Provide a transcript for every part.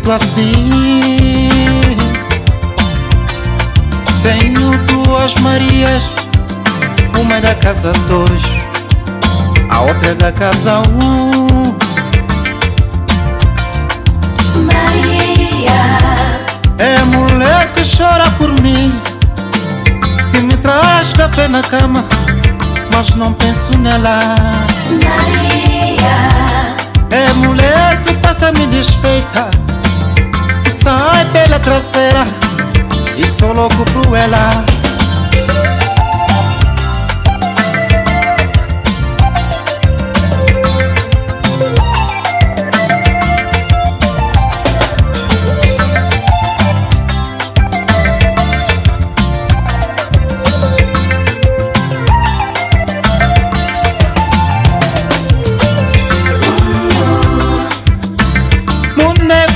feito assim. Tenho duas Marias, uma é da casa 2, a outra é da casa 1. Maria é a mulher que chora por mim, que me traz café na cama, mas não penso nela. Maria é a mulher que passa-me desfeita, que sai pela traseira e sou louco por ela.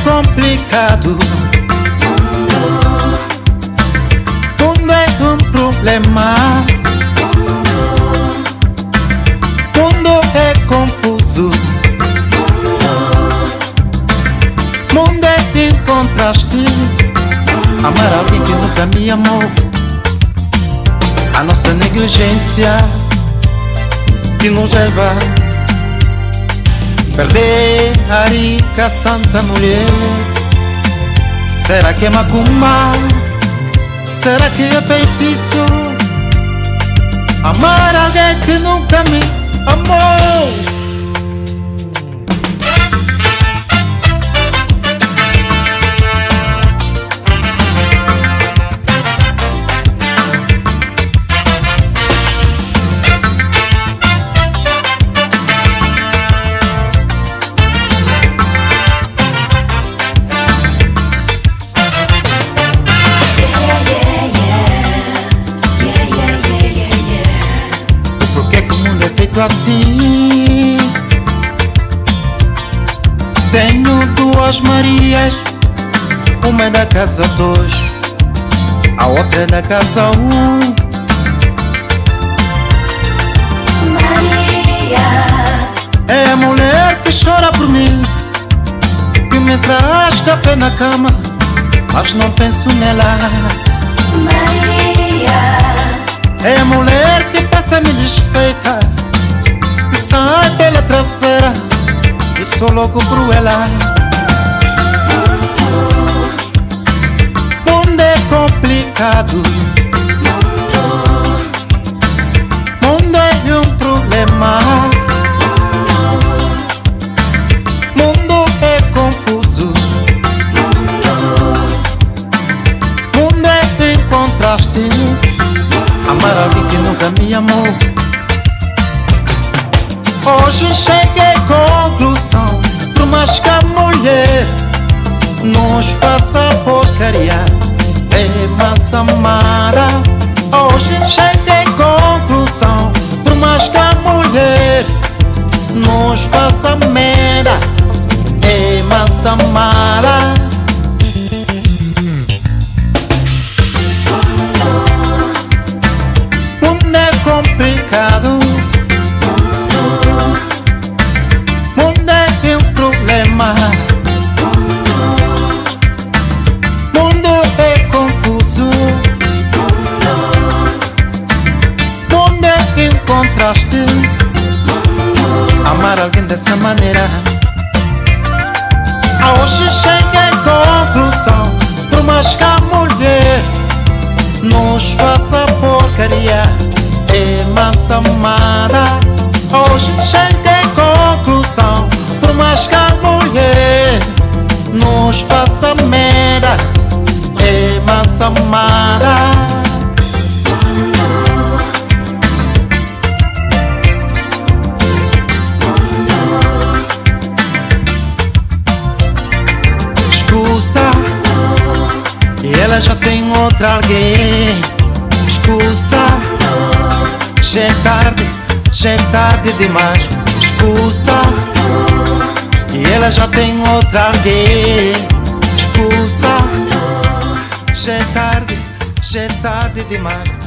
Complicado, mundo é um problema, mundo é confuso, mundo é em contraste. Amar alguém que nunca me amou, a nossa negligência que nos leva perder a rica santa mulher. Será que é macumba? Será que é feitiço? Amar alguém que nunca me amou. Assim, tenho duas Marias, uma é da casa 2, a outra é da casa 1. Maria é a mulher que chora por mim, que me traz café na cama, mas não penso nela. Maria é a mulher que passa-me desfeita, sai pela traseira e sou louco por ela. Mundo é complicado, mundo é um problema, mundo é confuso, mundo é em contraste. Amar alguém que nunca me amou. Hoje cheguei à conclusão, por mais que a mulher nos faça porcaria, é mais amada. Hoje cheguei à conclusão, por mais que a mulher nos faça merda, é mais amada. Mundo é complicado, mundo é confuso, mundo é em contraste. Amar alguém dessa maneira. Hoje cheguei à conclusão, por mais que a mulher nos faça porcaria, é mais amada. Hoje cheguei à conclusão, por mais que a mulher nos faça merda, é mais amada. Escusa, e ela já tem outra alguém. Escusa, já é tarde demais. Escusa, e ela já tem outra alguém. Escusa, já é tarde demais.